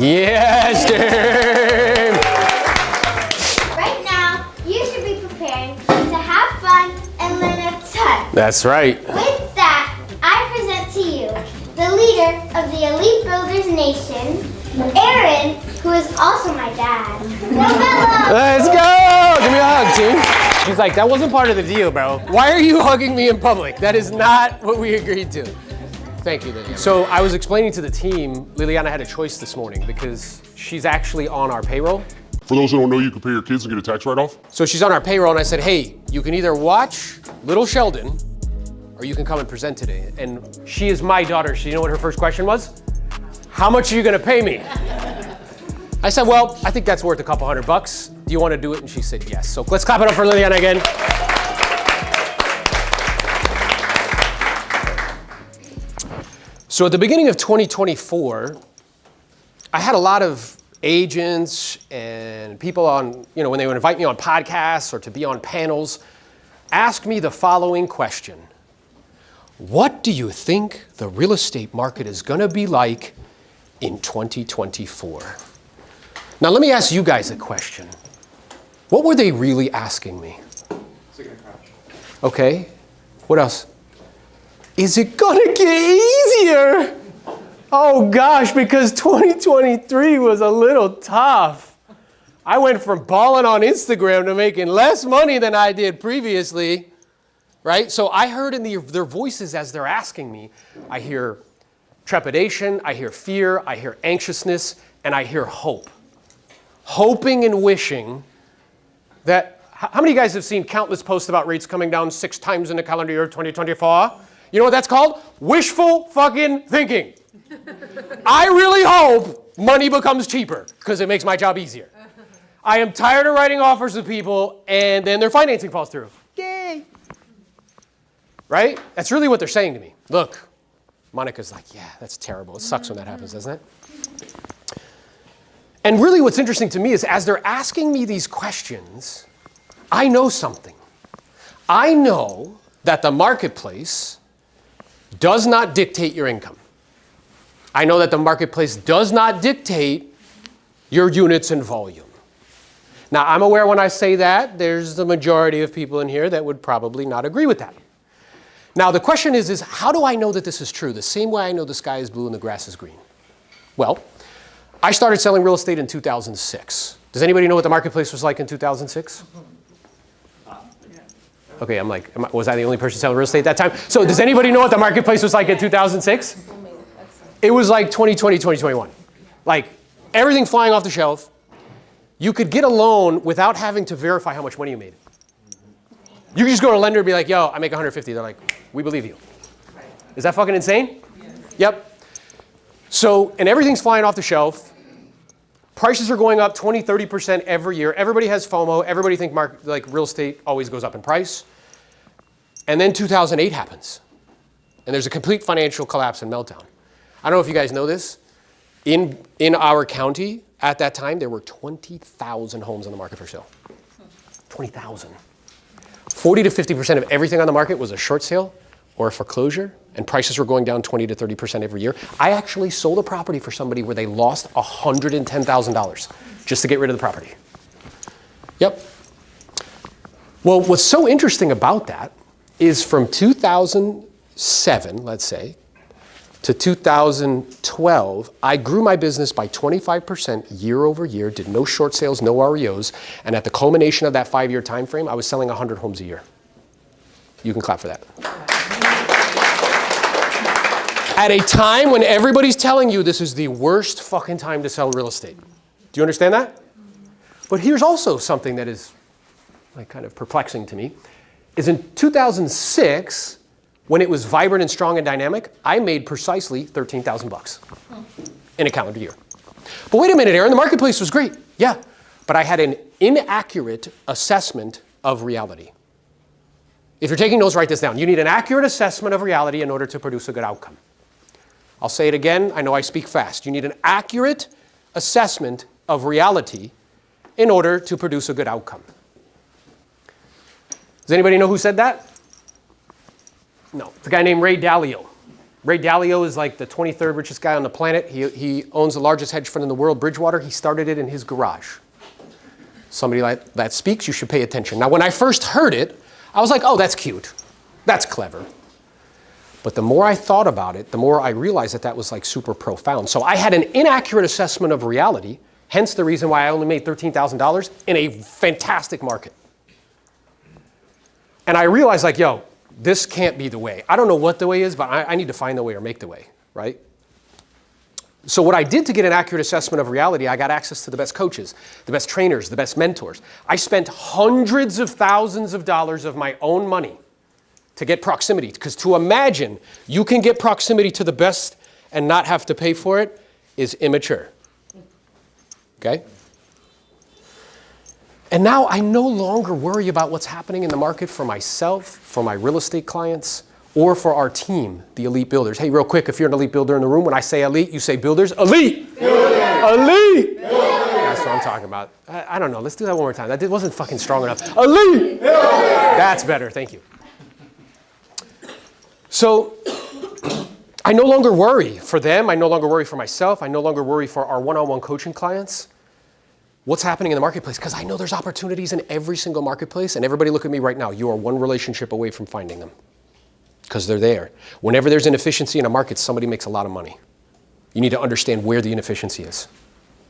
Yes, team! Right now, you should be preparing to have fun and learn a ton. That's right. With that, I present to you the leader of the Elite Builders Nation, Aaron, who is also my dad. Novello! Let's go! Give me a hug, team. She's like, that wasn't part of the deal, bro. Why are you hugging me in public? That is not what we agreed to. Thank you, Liliana. So I was explaining to the team, Liliana had a choice this morning because she's actually on our payroll. For those who don't know, you can pay your kids and get a tax write-off. So she's on our payroll, and I said, hey, you can either watch Little Sheldon or you can come and present today. And she is my daughter, so you know what her first question was? How much are you gonna pay me? I said, well, I think that's worth a couple $100. Do you wanna do it? And she said yes. So let's clap it up for Liliana again. So at the beginning of 2024, I had a lot of agents and people on, when they would invite me on podcasts or to be on panels, ask me the following question. What do you think the real estate market is gonna be like in 2024? Now let me ask you guys a question. What were they really asking me? Okay, what else? Is it gonna get easier? Oh gosh, because 2023 was a little tough. I went from balling on Instagram to making less money than I did previously, right? So I heard in their voices as they're asking me, I hear trepidation, I hear fear, I hear anxiousness, and I hear hope. Hoping and wishing that, how many of you guys have seen countless posts about rates coming down 6 times in the calendar year of 2024? You know what that's called? Wishful fucking thinking. I really hope money becomes cheaper because it makes my job easier. I am tired of writing offers to people and then their financing falls through. Yay. Right? That's really what they're saying to me. Look, Monica's like, yeah, that's terrible. It sucks when that happens, doesn't it? And really what's interesting to me is as they're asking me these questions, I know something. I know that the marketplace does not dictate your income. I know that the marketplace does not dictate your units and volume. Now, I'm aware when I say that, there's the majority of people in here that would probably not agree with that. Now, the question is how do I know that this is true? The same way I know the sky is blue and the grass is green. Well, I started selling real estate in 2006. Does anybody know what the marketplace was like in 2006? Okay, I'm like, was I the only person selling real estate at that time? So does anybody know what the marketplace was like in 2006? It was like 2020, 2021. Like everything flying off the shelf. You could get a loan without having to verify how much money you made. You could just go to a lender and be like, yo, I make 150. They're like, we believe you. Is that fucking insane? Yep. So, and everything's flying off the shelf. Prices are going up 20, 30% every year. Everybody has FOMO. Everybody thinks real estate always goes up in price. And then 2008 happens. And there's a complete financial collapse and meltdown. I don't know if you guys know this. In our county, at that time, there were 20,000 homes on the market for sale. 20,000. 40 to 50% of everything on the market was a short sale or a foreclosure, and prices were going down 20 to 30% every year. I actually sold a property for somebody where they lost $110,000 just to get rid of the property. Yep. Well, what's so interesting about that is from 2007, let's say, to 2012, I grew my business by 25% year over year, did no short sales, no REOs, and at the culmination of that 5-year time frame, I was selling 100 homes a year. You can clap for that. At a time when everybody's telling you this is the worst fucking time to sell real estate. Do you understand that? But here's also something that is like kind of perplexing to me, is in 2006, when it was vibrant and strong and dynamic, I made precisely $13,000 in a calendar year. But wait a minute, Aaron, the marketplace was great. Yeah, but I had an inaccurate assessment of reality. If you're taking notes, write this down. You need an accurate assessment of reality in order to produce a good outcome. I'll say it again. I know I speak fast. You need an accurate assessment of reality in order to produce a good outcome. Does anybody know who said that? No, it's a guy named Ray Dalio. Ray Dalio is like the 23rd richest guy on the planet. He owns the largest hedge fund in the world, Bridgewater. He started it in his garage. Somebody like that speaks, you should pay attention. Now, when I first heard it, I was like, oh, that's cute. That's clever. But the more I thought about it, the more I realized that that was like super profound. So I had an inaccurate assessment of reality, hence the reason why I only made $13,000 in a fantastic market. And I realized like, yo, this can't be the way. I don't know what the way is, but I need to find the way or make the way, right? So what I did to get an accurate assessment of reality, I got access to the best coaches, the best trainers, the best mentors. I spent hundreds of thousands of dollars of my own money to get proximity. Because to imagine you can get proximity to the best and not have to pay for it is immature. Okay? And now I no longer worry about what's happening in the market for myself, for my real estate clients, or for our team, the elite builders. Hey, real quick, if you're an elite builder in the room, when I say elite, you say builders. Elite! Builders. Elite! Builders. That's what I'm talking about. I don't know. Let's do that one more time. That wasn't fucking strong enough. Elite! Builders. That's better. Thank you. So I no longer worry for them. I no longer worry for myself. I no longer worry for our one-on-one coaching clients. What's happening in the marketplace? Because I know there's opportunities in every single marketplace. And everybody look at me right now. You are one relationship away from finding them. Because they're there. Whenever there's inefficiency in a market, somebody makes a lot of money. You need to understand where the inefficiency is.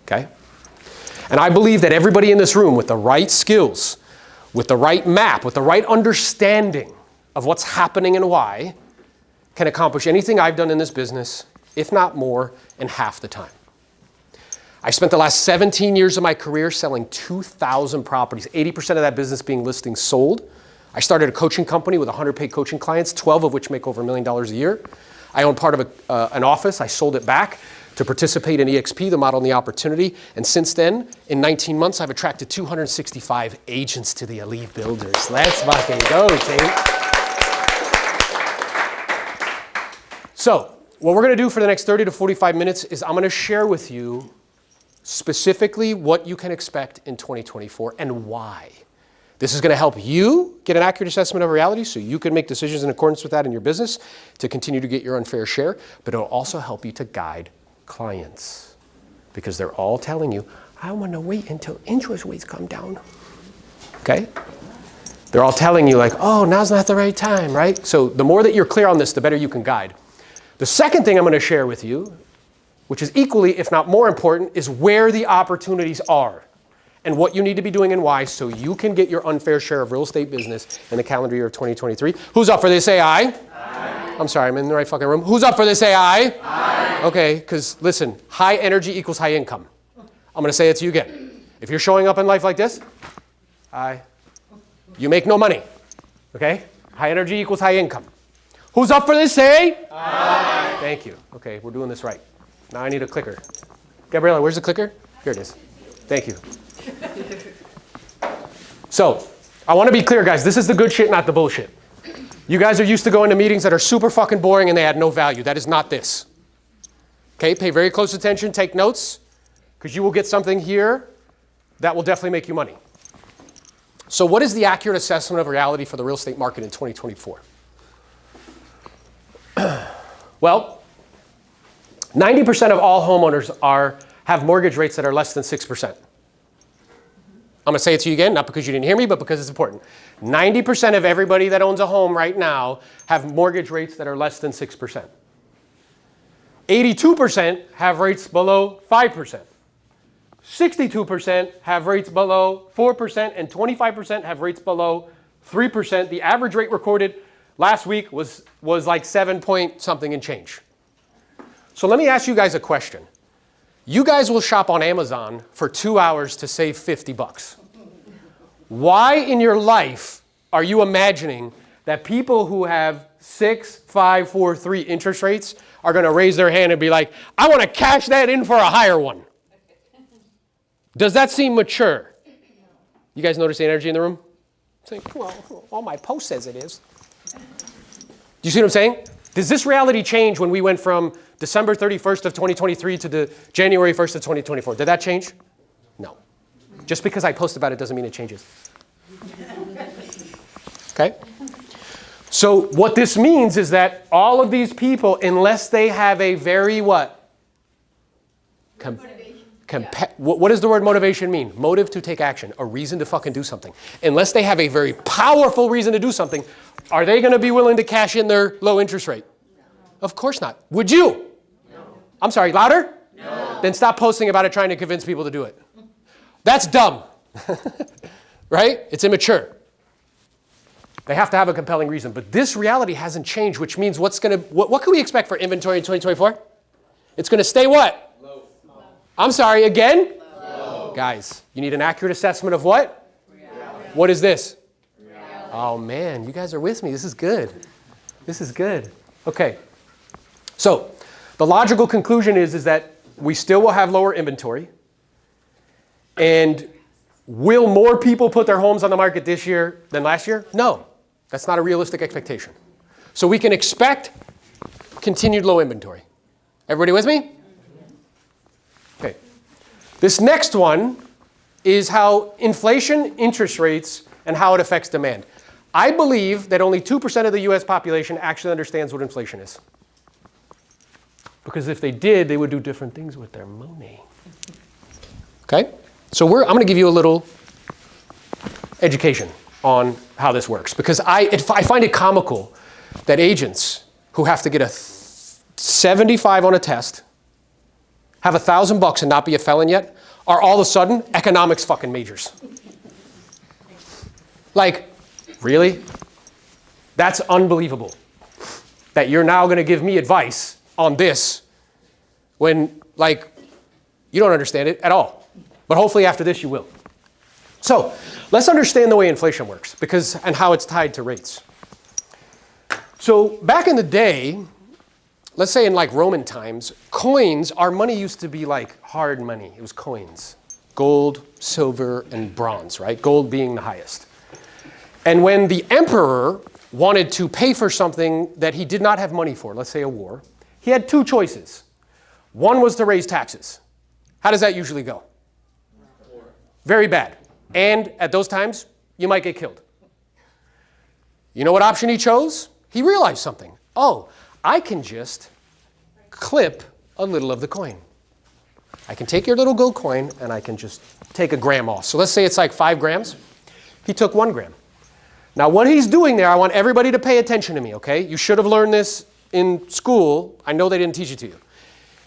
Okay? And I believe that everybody in this room with the right skills, with the right map, with the right understanding of what's happening and why, can accomplish anything I've done in this business, if not more, in half the time. I spent the last 17 years of my career selling 2,000 properties, 80% of that business being listings sold. I started a coaching company with 100 paid coaching clients, 12 of which make over $1 million a year. I own part of an office. I sold it back to participate in EXP, the model and the opportunity. And since then, in 19 months, I've attracted 265 agents to the elite builders. Let's fucking go, team. So what we're going to do for the next 30 to 45 minutes is I'm going to share with you specifically what you can expect in 2024 and why. This is going to help you get an accurate assessment of reality so you can make decisions in accordance with that in your business to continue to get your unfair share, but it'll also help you to guide clients because they're all telling you, I want to wait until interest rates come down. Okay? They're all telling you like, oh, now's not the right time, right? So the more that you're clear on this, the better you can guide. The second thing I'm going to share with you, which is equally, if not more important, is where the opportunities are and what you need to be doing and why so you can get your unfair share of real estate business in the calendar year of 2023. Who's up for this? Say aye. Aye. I'm sorry, I'm in the right fucking room. Who's up for this? Say aye. Aye. Okay, because listen, high energy equals high income. I'm going to say it to you again. If you're showing up in life like this, aye. You make no money. Okay? High energy equals high income. Who's up for this? Say aye. Thank you. Okay, we're doing this right. Now I need a clicker. Gabriella, where's the clicker? Here it is. Thank you. So, I want to be clear, guys. This is the good shit, not the bullshit. You guys are used to going to meetings that are super fucking boring and they add no value. That is not this. Okay, pay very close attention. Take notes, because you will get something here that will definitely make you money. So what is the accurate assessment of reality for the real estate market in 2024? Well, 90% of all homeowners have mortgage rates that are less than 6%. I'm going to say it to you again, not because you didn't hear me, but because it's important. 90% of everybody that owns a home right now have mortgage rates that are less than 6%. 82% have rates below 5%. 62% have rates below 4%, and 25% have rates below 3%. The average rate recorded last week was like 7 point something and change. So let me ask you guys a question. You guys will shop on Amazon for 2 hours to save $50. Why in your life are you imagining that people who have 6, 5, 4, 3 interest rates are going to raise their hand and be like, I want to cash that in for a higher one? Does that seem mature? You guys notice the energy in the room? It's like, well, all my post says it is. Do you see what I'm saying? Does this reality change when we went from December 31st of 2023 to the January 1st of 2024? Did that change? No. Just because I post about it doesn't mean it changes. Okay? So what this means is that all of these people, unless they have a very what? What does the word motivation mean? Motive to take action, a reason to fucking do something. Unless they have a very powerful reason to do something, are they going to be willing to cash in their low interest rate? No. Of course not. Would you? No. I'm sorry, louder? No. Then stop posting about it trying to convince people to do it. That's dumb. Right? It's immature. They have to have a compelling reason. But this reality hasn't changed, which means what can we expect for inventory in 2024? It's going to stay what? Low. I'm sorry, again? Low. Guys, you need an accurate assessment of what? Reality. What is this? Reality. Oh man, you guys are with me. This is good. This is good. Okay. So the logical conclusion is that we still will have lower inventory. And will more people put their homes on the market this year than last year? No. That's not a realistic expectation. So we can expect continued low inventory. Everybody with me? Okay. This next one is how inflation, interest rates, and how it affects demand. I believe that only 2% of the US population actually understands what inflation is. Because if they did, they would do different things with their money. Okay? So I'm going to give you a little education on how this works. Because I find it comical that agents who have to get a 75 on a test, have $1,000 and not be a felon yet, are all of a sudden economics fucking majors. Like, really? That's unbelievable. That you're now going to give me advice on this when, like, you don't understand it at all. But hopefully after this you will. So let's understand the way inflation works and how it's tied to rates. So back in the day, let's say in like Roman times, coins, our money used to be like hard money. It was coins, gold, silver, and bronze, right? Gold being the highest. And when the emperor wanted to pay for something that he did not have money for, let's say a war, he had two choices. One was to raise taxes. How does that usually go? Very bad. And at those times, you might get killed. You know what option he chose? He realized something. Oh, I can just clip a little of the coin. I can take your little gold coin and I can just take a gram off. So let's say it's like 5 grams. He took 1 gram. Now what he's doing there, I want everybody to pay attention to me, okay? You should have learned this in school. I know they didn't teach it to you.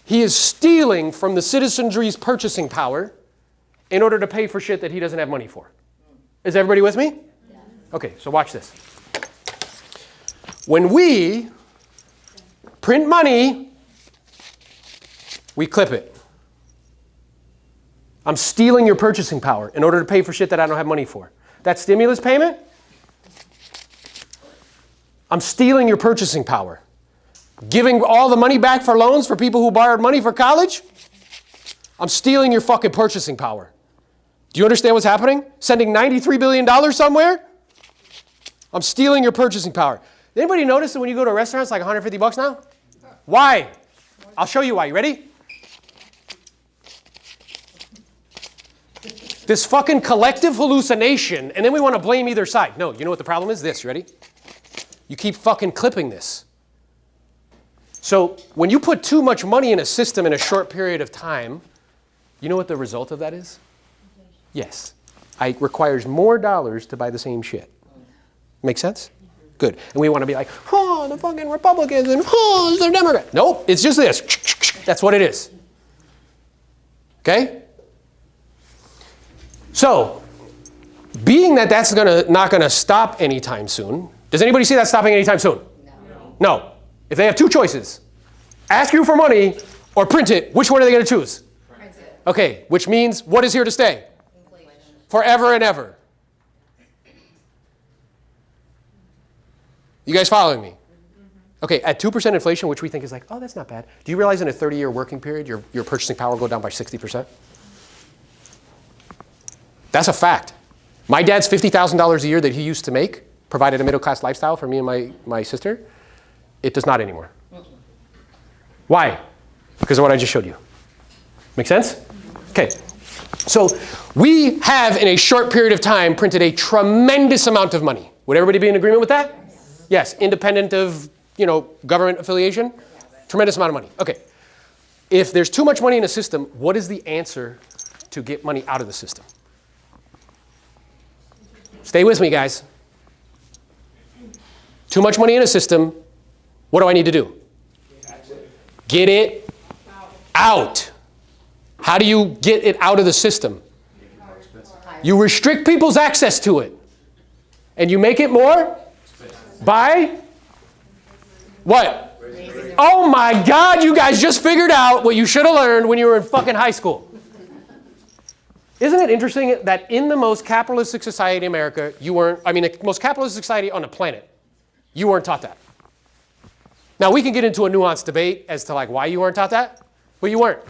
He is stealing from the citizenry's purchasing power in order to pay for shit that he doesn't have money for. Is everybody with me? Yeah. Okay, so watch this. When we print money, we clip it. I'm stealing your purchasing power in order to pay for shit that I don't have money for. That stimulus payment, I'm stealing your purchasing power. Giving all the money back for loans for people who borrowed money for college, I'm stealing your fucking purchasing power. Do you understand what's happening? Sending $93 billion somewhere? I'm stealing your purchasing power. Anybody notice that when you go to a restaurant, it's like $150 now? Why? I'll show you why. You ready? This fucking collective hallucination, and then we want to blame either side. No, you know what the problem is? This, you ready? You keep fucking clipping this. So when you put too much money in a system in a short period of time, you know what the result of that is? Yes. It requires more dollars to buy the same shit. Make sense? Good. And we want to be like, oh, the fucking Republicans and oh, the Democrats. Nope, it's just this. That's what it is. Okay? So, being that that's not going to stop anytime soon, does anybody see that stopping anytime soon? No. If they have two choices, ask you for money or print it, which one are they going to choose? Print it. Okay, which means what is here to stay? Inflation. Forever and ever. You guys following me? Okay, at 2% inflation, which we think is like, oh, that's not bad. Do you realize in a 30-year working period, your purchasing power will go down by 60%? That's a fact. My dad's $50,000 a year that he used to make provided a middle-class lifestyle for me and my sister. It does not anymore. Why? Because of what I just showed you. Make sense? Okay. So we have, in a short period of time, printed a tremendous amount of money. Would everybody be in agreement with that? Yes, independent of, government affiliation. Tremendous amount of money. Okay. If there's too much money in a system, what is the answer to get money out of the system? Stay with me, guys. Too much money in a system, what do I need to do? Get it out. How do you get it out of the system? You restrict people's access to it. And you make it more by what? Oh my God, you guys just figured out what you should have learned when you were in fucking high school. Isn't it interesting that in the most capitalistic society in America, the most capitalistic society on the planet, you weren't taught that. Now we can get into a nuanced debate as to why you weren't taught that, but you weren't.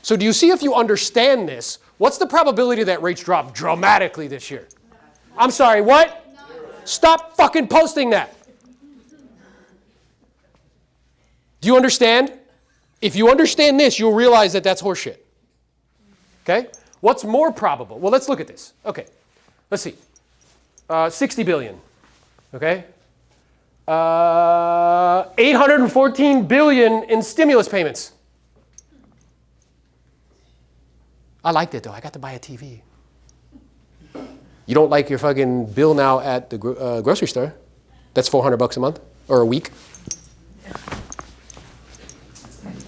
So do you see, if you understand this, what's the probability that rates drop dramatically this year? I'm sorry, what? Stop fucking posting that. Do you understand? If you understand this, you'll realize that that's horseshit. Okay? What's more probable? Well, let's look at this. Okay. Let's see. 60 billion. Okay? 814 billion in stimulus payments. I liked it though. I got to buy a TV. You don't like your fucking bill now at the grocery store? That's $400 a month or a week.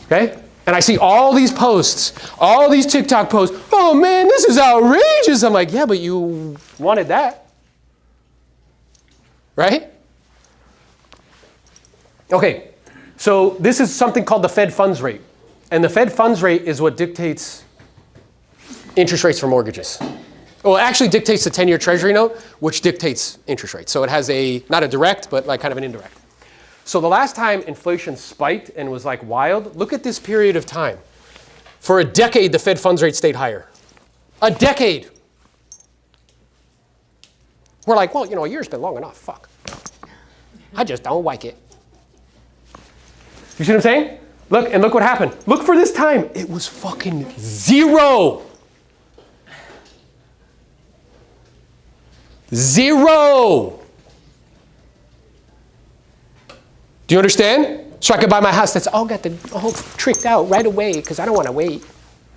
Okay? And I see all these posts, all these TikTok posts. Oh man, this is outrageous. I'm like, yeah, but you wanted that. Right? Okay, so this is something called the Fed funds rate. And the Fed funds rate is what dictates interest rates for mortgages. Well, it actually dictates the 10-year Treasury note, which dictates interest rates. So it has not a direct, but kind of an indirect. So the last time inflation spiked and was wild, look at this period of time. For a decade, the Fed funds rate stayed higher. A decade. We're like, well, a year's been long enough. Fuck. I just don't like it. You see what I'm saying? Look what happened. Look for this time. It was fucking zero. Zero. Do you understand? So I could buy my house that's all tricked out right away because I don't want to wait.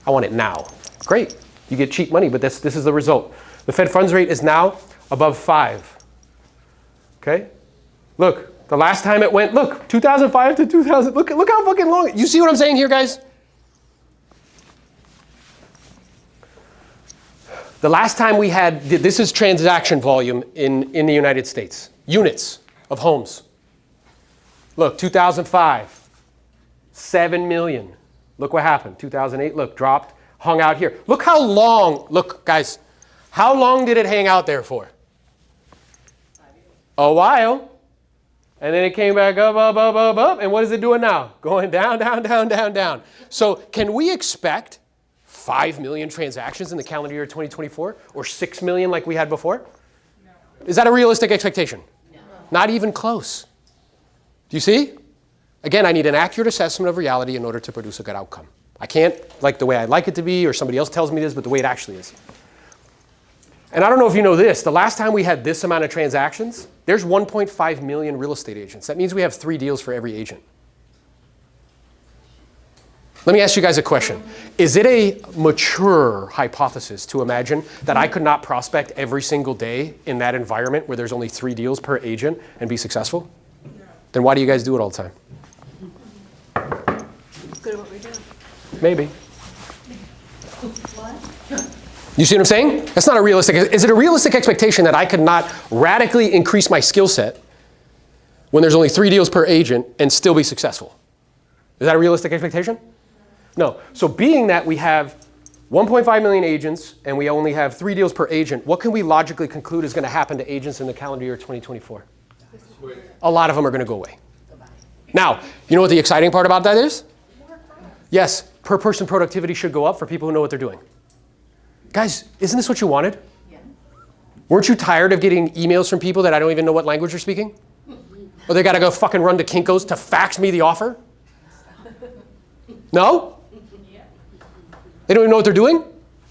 I want it now. Great. You get cheap money, but this is the result. The Fed funds rate is now above 5. Okay? Look, the last time it went, 2005 to 2000. Look how fucking long. You see what I'm saying here, guys? The last time we had, this is transaction volume in the United States. Units of homes. Look, 2005, 7 million. Look what happened. 2008, dropped, hung out here. Look how long, guys, how long did it hang out there for? A while. And then it came back up, and what is it doing now? Going down, down, down, down, down. So can we expect 5 million transactions in the calendar year 2024? Or 6 million like we had before? No. Is that a realistic expectation? No. Not even close. Do you see? Again, I need an accurate assessment of reality in order to produce a good outcome. I can't the way I'd like it to be, or somebody else tells me this, but the way it actually is. And I don't know if you know this, the last time we had this amount of transactions, there's 1.5 million real estate agents. That means we have 3 deals for every agent. Let me ask you guys a question. Is it a mature hypothesis to imagine that I could not prospect every single day in that environment where there's only 3 deals per agent and be successful? Then why do you guys do it all the time? Good at what we do. Maybe. What? You see what I'm saying? That's not a realistic. Is it a realistic expectation that I could not radically increase my skill set when there's only 3 deals per agent and still be successful? Is that a realistic expectation? No. So being that we have 1.5 million agents and we only have 3 deals per agent, what can we logically conclude is going to happen to agents in the calendar year 2024? A lot of them are going to go away. Now, you know what the exciting part about that is? Yes, per person productivity should go up for people who know what they're doing. Guys, isn't this what you wanted? Yeah. Weren't you tired of getting emails from people that I don't even know what language they're speaking? Or they got to go fucking run to Kinko's to fax me the offer? No? They don't even know what they're doing?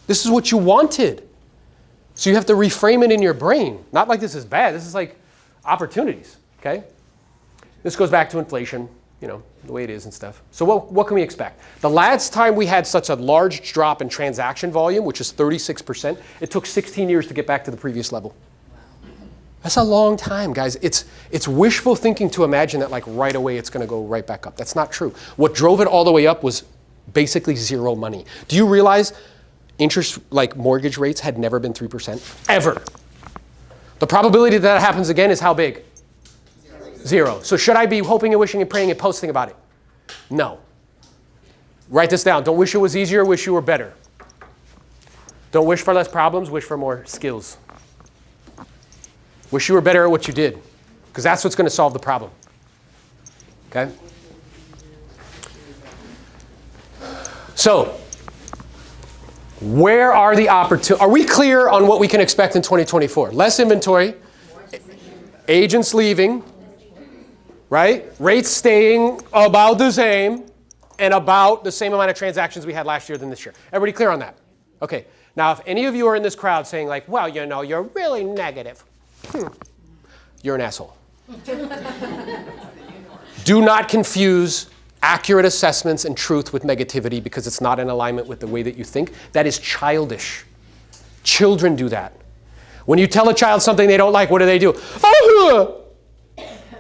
This is what you wanted. So you have to reframe it in your brain. Not like this is bad. This is opportunities, okay? This goes back to inflation, you know, the way it is and stuff. So what can we expect? The last time we had such a large drop in transaction volume, which is 36%, it took 16 years to get back to the previous level. That's a long time, guys. It's wishful thinking to imagine that like right away it's going to go right back up. That's not true. What drove it all the way up was basically zero money. Do you realize interest, like mortgage rates, had never been 3%? Ever. The probability that happens again is how big? Zero. So should I be hoping and wishing and praying and posting about it? No. Write this down. Don't wish it was easier, wish you were better. Don't wish for less problems, wish for more skills. Wish you were better at what you did, because that's what's going to solve the problem. Okay? So, where are the opportunities? Are we clear on what we can expect in 2024? Less inventory, agents leaving, right? Rates staying about the same, and about the same amount of transactions we had last year than this year. Everybody clear on that? Okay. Now, if any of you are in this crowd saying like, well, you know, you're really negative, you're an asshole. Do not confuse accurate assessments and truth with negativity because it's not in alignment with the way that you think. That is childish. Children do that. When you tell a child something they don't like, what do? Oh,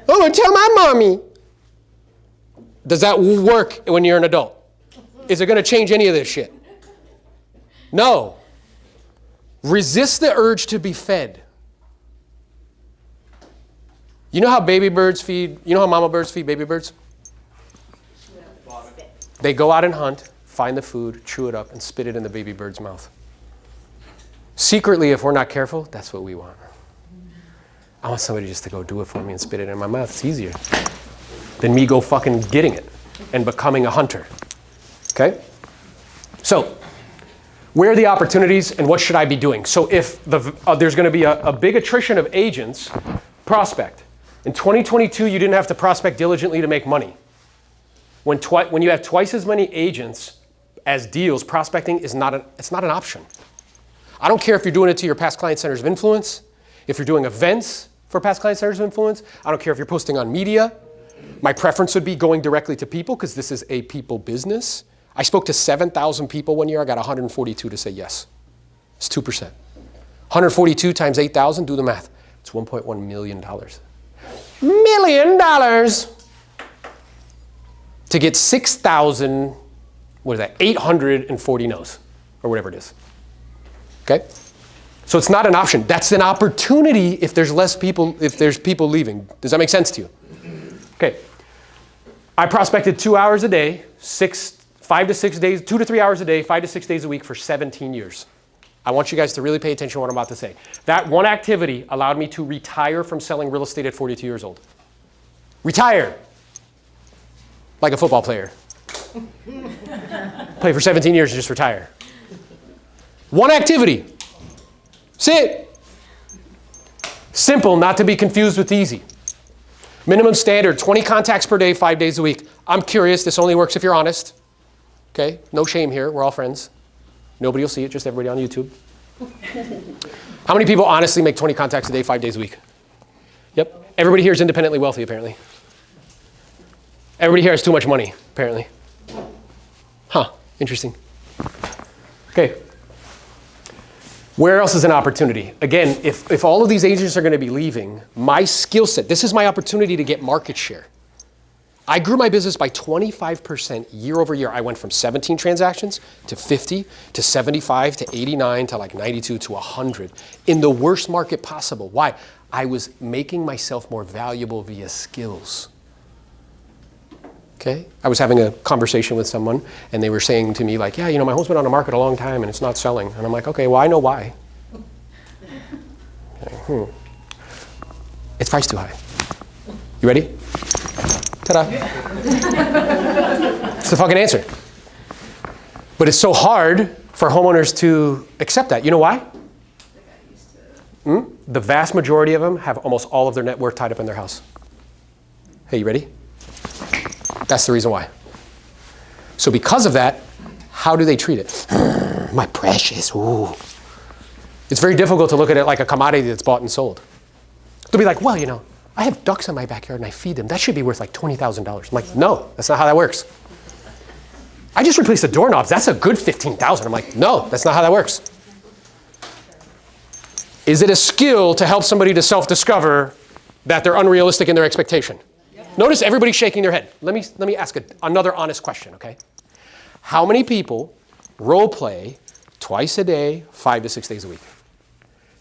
I'm going to tell my mommy. Does that work when you're an adult? Is it going to change any of this shit? No. Resist the urge to be fed. You know how baby birds feed, you know how mama birds feed baby birds? They go out and hunt, find the food, chew it up, and spit it in the baby bird's mouth. Secretly, if we're not careful, that's what we want. I want somebody just to go do it for me and spit it in my mouth. It's easier than me go fucking getting it and becoming a hunter. Okay? So, where are the opportunities and what should I be doing? So if there's going to be a big attrition of agents, prospect. In 2022, you didn't have to prospect diligently to make money. When you have twice as many agents as deals, prospecting is not an option. I don't care if you're doing it to your past client centers of influence, if you're doing events for past client centers of influence. I don't care if you're posting on media. My preference would be going directly to people because this is a people business. I spoke to 7,000 people one year. I got 142 to say yes. It's 2%. 142 times 8,000, do the math. It's $1.1 million. To get 6,000, what is that, 840 no's, or whatever it is. Okay? So it's not an option. That's an opportunity if there's less people, if there's people leaving. Does that make sense to you? Okay. I prospected 2 hours a day, 5 to 6 days, 2 to 3 hours a day, 5 to 6 days a week for 17 years. I want you guys to really pay attention to what I'm about to say. That one activity allowed me to retire from selling real estate at 42 years old. Retire. Like a football player. Play for 17 years and just retire. One activity. Sit. Simple, not to be confused with easy. Minimum standard, 20 contacts per day, 5 days a week. I'm curious, this only works if you're honest. Okay, no shame here, we're all friends. Nobody will see it, just everybody on YouTube. How many people honestly make 20 contacts a day, 5 days a week? Yep, everybody here is independently wealthy apparently. Everybody here has too much money, apparently. Huh, interesting. Okay. Where else is an opportunity? Again, if all of these agents are going to be leaving, my skill set, this is my opportunity to get market share. I grew my business by 25% year over year. I went from 17 transactions to 50 to 75 to 89 to like 92 to 100 in the worst market possible. Why? I was making myself more valuable via skills. Okay? I was having a conversation with someone and they were saying to me like, yeah, you know, my home's been on the market a long time and it's not selling. And I'm like, okay, well, I know why. Okay, It's priced too high. You ready? Ta-da. It's the fucking answer. But it's so hard for homeowners to accept that. You know why? The vast majority of them have almost all of their net worth tied up in their house. Hey, you ready? That's the reason why. So because of that, how do they treat it? My precious, ooh. It's very difficult to look at it like a commodity that's bought and sold. They'll be like, well, you know, I have ducks in my backyard and I feed them. That should be worth like $20,000. I'm like, no, that's not how that works. I just replaced the doorknobs. That's a good 15,000. I'm like, no, that's not how that works. Is it a skill to help somebody to self-discover that they're unrealistic in their expectation? Yep. Notice everybody's shaking their head. Let me ask another honest question, okay? How many people role play twice a day, 5 to 6 days a week?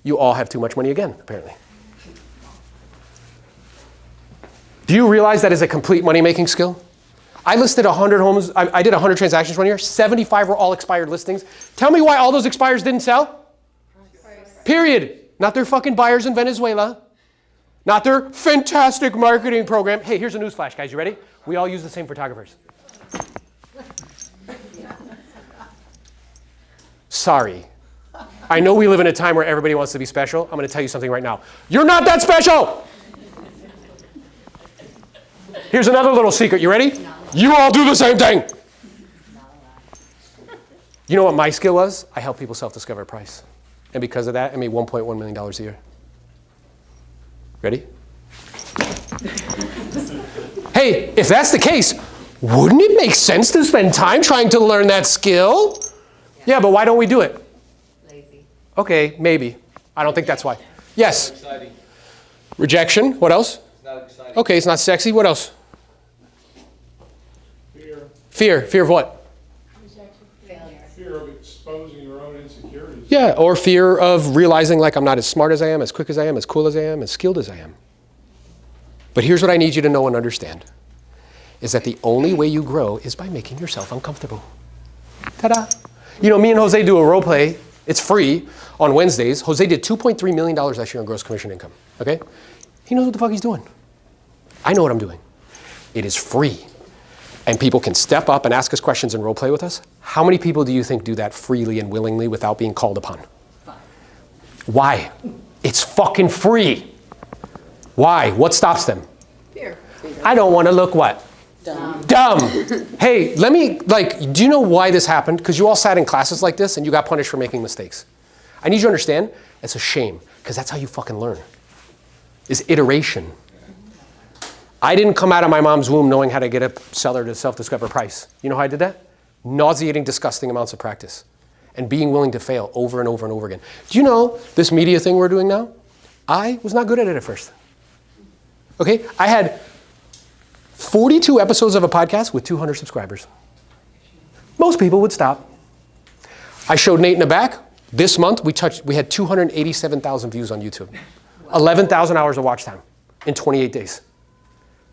You all have too much money again, apparently. Do you realize that is a complete money-making skill? I listed 100 homes. I did 100 transactions 1 year. 75 were all expired listings. Tell me why all those expires didn't sell? Period. Not their fucking buyers in Venezuela. Not their fantastic marketing program. Hey, here's a newsflash, guys. You ready? We all use the same photographers. Sorry. I know we live in a time where everybody wants to be special. I'm going to tell you something right now. You're not that special. Here's another little secret. You ready? No. You all do the same thing. You know what my skill was? I help people self-discover a price. And because of that, I made $1.1 million a year. Ready? Hey, if that's the case, wouldn't it make sense to spend time trying to learn that skill? Yeah, but why don't we do it? Lazy. Okay, maybe. I don't think that's why. Yes? Exciting. Rejection. What else? It's not exciting. Okay, it's not sexy. What else? Fear. Fear of what? Failure. Fear of exposing your own insecurities. Yeah, or fear of realizing like I'm not as smart as I am, as quick as I am, as cool as I am, as skilled as I am. But here's what I need you to know and understand, is that the only way you grow is by making yourself uncomfortable. Ta-da. You know, me and Jose do a role play. It's free on Wednesdays. Jose did $2.3 million last year in gross commission income, okay? He knows what the fuck he's doing. I know what I'm doing. It is free. And people can step up and ask us questions and role play with us. How many people do you think do that freely and willingly without being called upon? 5. Why? It's fucking free. Why? What stops them? Fear. I don't want to look what? Dumb. Hey, let me, do you know why this happened? Because you all sat in classes like this and you got punished for making mistakes. I need you to understand, it's a shame, because that's how you fucking learn, is iteration. I didn't come out of my mom's womb knowing how to get a seller to self-discover price. You know how I did that? Nauseating, disgusting amounts of practice and being willing to fail over and over and over again. Do you know this media thing we're doing now? I was not good at it at first. Okay, I had 42 episodes of a podcast with 200 subscribers. Most people would stop. I showed Nate in the back. This month, we had 287,000 views on YouTube. 11,000 hours of watch time in 28 days.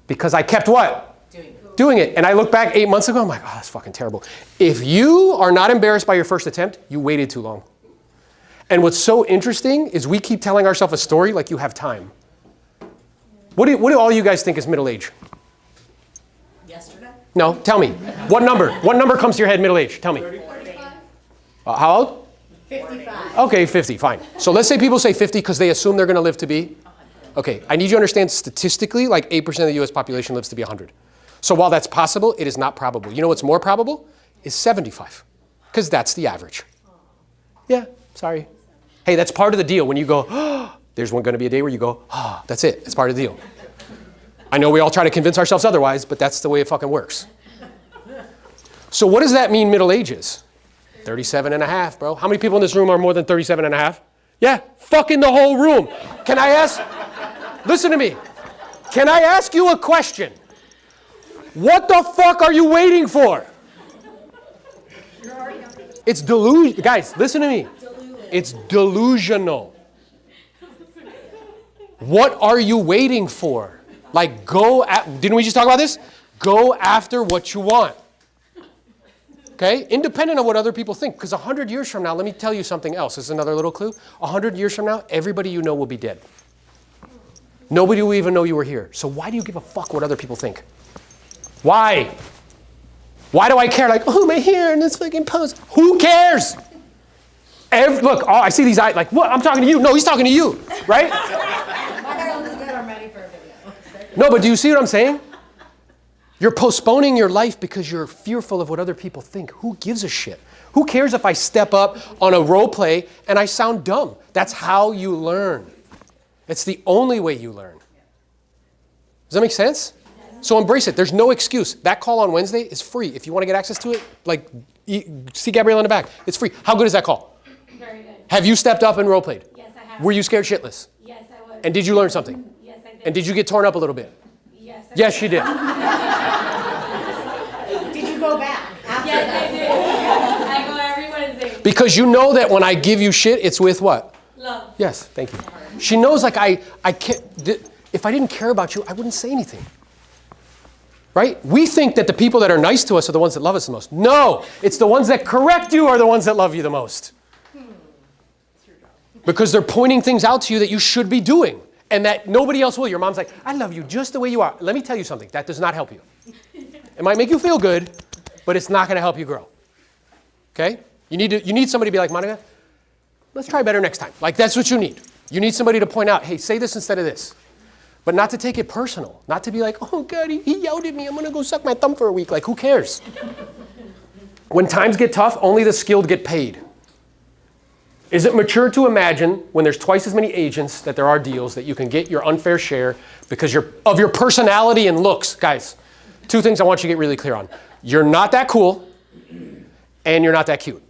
Because I kept what? Doing it. And I look back 8 months ago, I'm like, oh, that's fucking terrible. If you are not embarrassed by your first attempt, you waited too long. And what's so interesting is we keep telling ourselves a story like you have time. What do all you guys think is middle age? Yesterday? No, tell me. What number? What number comes to your head middle age? Tell me. 35. How old? 55. Okay, 50, fine. So let's say people say 50 because they assume they're going to live to be? Okay, I need you to understand statistically, like 8% of the US population lives to be 100. So while that's possible, it is not probable. You know what's more probable? Is 75, because that's the average. Yeah, sorry. Hey, that's part of the deal. When you go, oh, there's going to be a day where you go, oh, that's it. It's part of the deal. I know we all try to convince ourselves otherwise, but that's the way it fucking works. So what does that mean middle age is? 37 and a half, bro. How many people in this room are more than 37 and a half? Yeah, fucking the whole room. Can I ask? Listen to me. Can I ask you a question? What the fuck are you waiting for? It's delusion. Guys, listen to me. It's delusional. What are you waiting for? Like, didn't we just talk about this? Go after what you want. Okay? Independent of what other people think. Because 100 years from now, let me tell you something else. This is another little clue. 100 years from now, everybody you know will be dead. Nobody will even know you were here. So why do you give a fuck what other people think? Why? Why do I care? Like, oh, am I here in this fucking pose? Who cares? Look, I see these eyes. Like, what? I'm talking to you. No, he's talking to you, right? My hair looks good. I'm ready for a video. No, but do you see what I'm saying? You're postponing your life because you're fearful of what other people think. Who gives a shit? Who cares if I step up on a role play and I sound dumb? That's how you learn. It's the only way you learn. Does that make sense? So embrace it. There's no excuse. That call on Wednesday is free. If you want to get access to it, like, see Gabrielle in the back. It's free. How good is that call? Very good. Have you stepped up and role played? Yes, I have. Were you scared shitless? Yes, I was. And did you learn something? Yes, I did. And did you get torn up a little bit? Yes, I Yes, she did. Did you go back? Yes, I did. I go every Wednesday. Because you know that when I give you shit, it's with what? Love. Yes, thank you. She knows, like, I can't, if I didn't care about you, I wouldn't say anything. Right? We think that the people that are nice to us are the ones that love us the most. No, it's the ones that correct you are the ones that love you the most. Because they're pointing things out to you that you should be doing and that nobody else will. Your mom's like, I love you just the way you are. Let me tell you something. That does not help you. It might make you feel good, but it's not going to help you grow. Okay? You need somebody to be like, Monica, let's try better next time. Like, that's what you need. You need somebody to point out, hey, say this instead of this. But not to take it personal. Not to be like, oh, God, he yelled at me. I'm going to go suck my thumb for a week. Like, who cares? When times get tough, only the skilled get paid. Is it mature to imagine when there's twice as many agents that there are deals that you can get your unfair share because of your personality and looks? Guys, two things I want you to get really clear on. You're not that cool, and you're not that cute.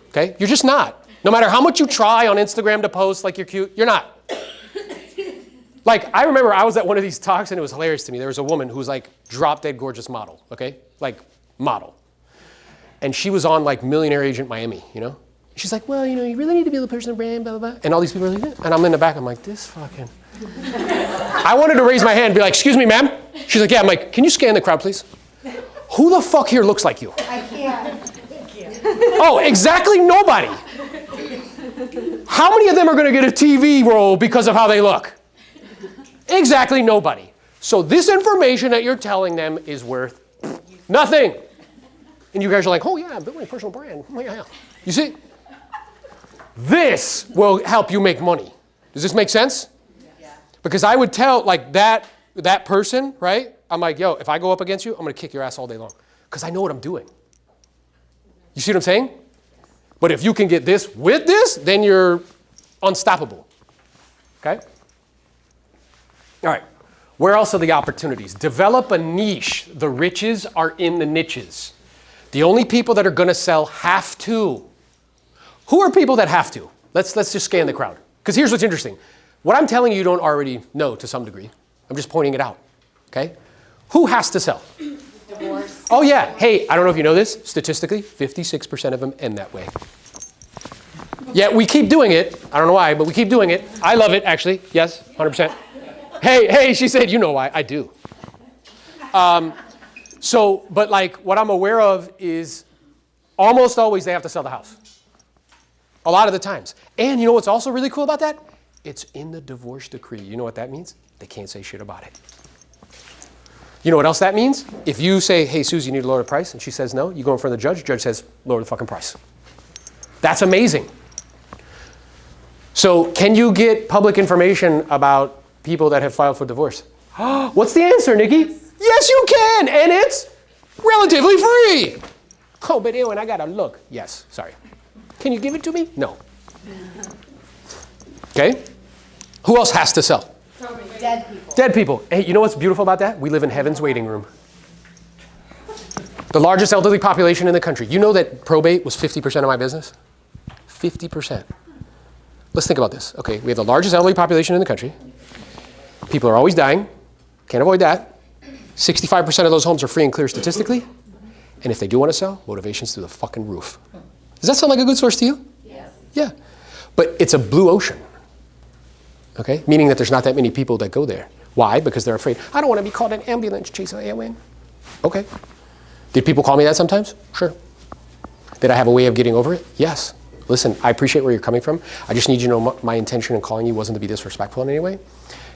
Okay? You're just not. No matter how much you try on Instagram to post like you're cute, you're not. Like, I remember I was at one of these talks, and it was hilarious to me. There was a woman who was like drop-dead gorgeous model, okay? Like, model. And she was on like Millionaire Agent Miami, you know? She's like, well, you know, you really need to be the personal brand, blah, blah, blah. And all these people are like, eh. And I'm in the back, I'm like, this fucking. I wanted to raise my hand and be like, excuse me, ma'am? She's like, yeah. I'm like, can you scan the crowd, please? Who the fuck here looks like you? I can't. Oh, exactly nobody. How many of them are going to get a TV role because of how they look? Exactly nobody. So this information that you're telling them is worth nothing. And you guys are like, oh yeah, I'm building a personal brand. Oh, yeah. You see? This will help you make money. Does this make sense? Yeah. Because I would tell like that person, right? I'm like, yo, if I go up against you, I'm going to kick your ass all day long. Because I know what I'm doing. You see what I'm saying? But if you can get this with this, then you're unstoppable. Okay? All right. Where else are the opportunities? Develop a niche. The riches are in the niches. The only people that are going to sell have to. Who are people that have to? Let's just scan the crowd. Because here's what's interesting. What I'm telling you don't already know to some degree. I'm just pointing it out. Okay? Who has to sell? Divorce. Oh yeah. Hey, I don't know if you know this. Statistically, 56% of them end that way. Yet we keep doing it. I don't know why, but we keep doing it. I love it, actually. Yes, 100%. Hey, she said, you know why. I do. But like what I'm aware of is almost always they have to sell the house. A lot of the times. And you know what's also really cool about that? It's in the divorce decree. You know what that means? They can't say shit about it. You know what else that means? If you say, hey, Susie, you need to lower the price, and she says no, you go in front of the judge says, lower the fucking price. That's amazing. So can you get public information about people that have filed for divorce? What's the answer, Nikki? Yes, you can, and it's relatively free. Oh, but Ewan, I gotta look. Yes, sorry. Can you give it to me? No. Okay. Who else has to sell? Dead people. Dead people. Hey, you know what's beautiful about that? We live in heaven's waiting room. The largest elderly population in the country. You know that probate was 50% of my business? 50%. Let's think about this. Okay, we have the largest elderly population in the country. People are always dying. Can't avoid that. 65% of those homes are free and clear statistically. And if they do want to sell, motivation's through the fucking roof. Does that sound like a good source to you? Yes. Yeah. But it's a blue ocean. Okay? Meaning that there's not that many people that go there. Why? Because they're afraid. I don't want to be called an ambulance chaser, Ewan. Okay. Did people call me that sometimes? Sure. Did I have a way of getting over it? Yes. Listen, I appreciate where you're coming from. I just need you to know my intention in calling you wasn't to be disrespectful in any way.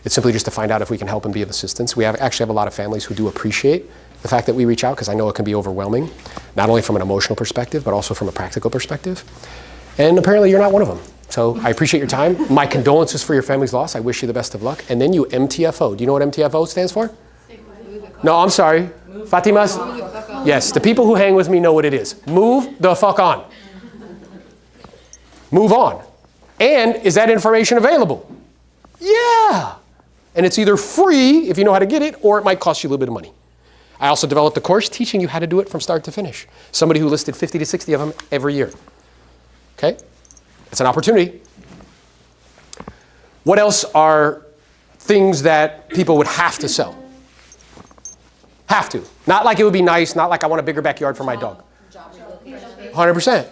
It's simply just to find out if we can help and be of assistance. We actually have a lot of families who do appreciate the fact that we reach out because I know it can be overwhelming, not only from an emotional perspective, but also from a practical perspective. And apparently you're not one of them. So I appreciate your time. My condolences for your family's loss. I wish you the best of luck. And then you MTFO. Do you know what MTFO stands for? No, I'm sorry. Fatimas? Yes, the people who hang with me know what it is. Move the fuck on. Move on. And is that information available? Yeah. And it's either free if you know how to get it, or it might cost you a little bit of money. I also developed a course teaching you how to do it from start to finish. Somebody who listed 50 to 60 of them every year. Okay? It's an opportunity. What else are things that people would have to sell? Have to. Not like it would be nice, not like I want a bigger backyard for my dog. 100%.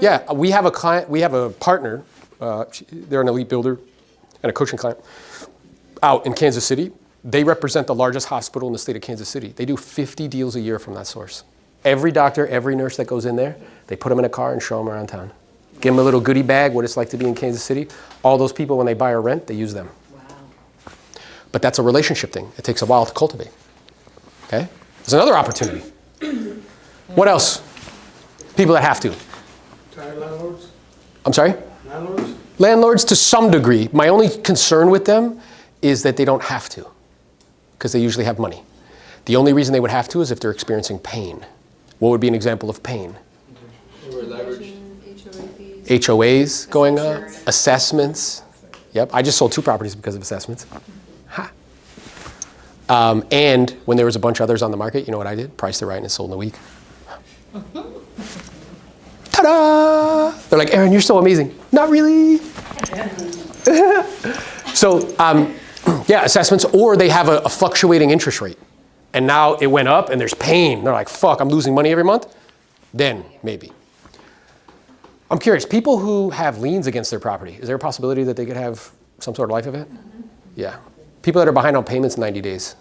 Yeah, we have a client, we have a partner, they're an elite builder and a coaching client out in Kansas City. They represent the largest hospital in the state of Kansas City. They do 50 deals a year from that source. Every doctor, every nurse that goes in there, they put them in a car and show them around town. Give them a little goodie bag, what it's like to be in Kansas City. All those people, when they buy or rent, they use them. Wow. But that's a relationship thing. It takes a while to cultivate. Okay? There's another opportunity. What else? People that have to. Landlords? I'm sorry? Landlords? Landlords to some degree. My only concern with them is that they don't have to, because they usually have money. The only reason they would have to is if they're experiencing pain. What would be an example of pain? HOAs going up, assessments. Yep, I just sold 2 properties because of assessments. Ha. And when there was a bunch of others on the market, you know what I did? Priced it right and it sold in a week. Ta-da! They're like, Aaron, you're so amazing. Not really. So, yeah, assessments, or they have a fluctuating interest rate. And now it went up and there's pain. They're like, fuck, I'm losing money every month? Then, maybe. I'm curious, people who have liens against their property, is there a possibility that they could have some sort of life event? Yeah. People that are behind on payments 90 days.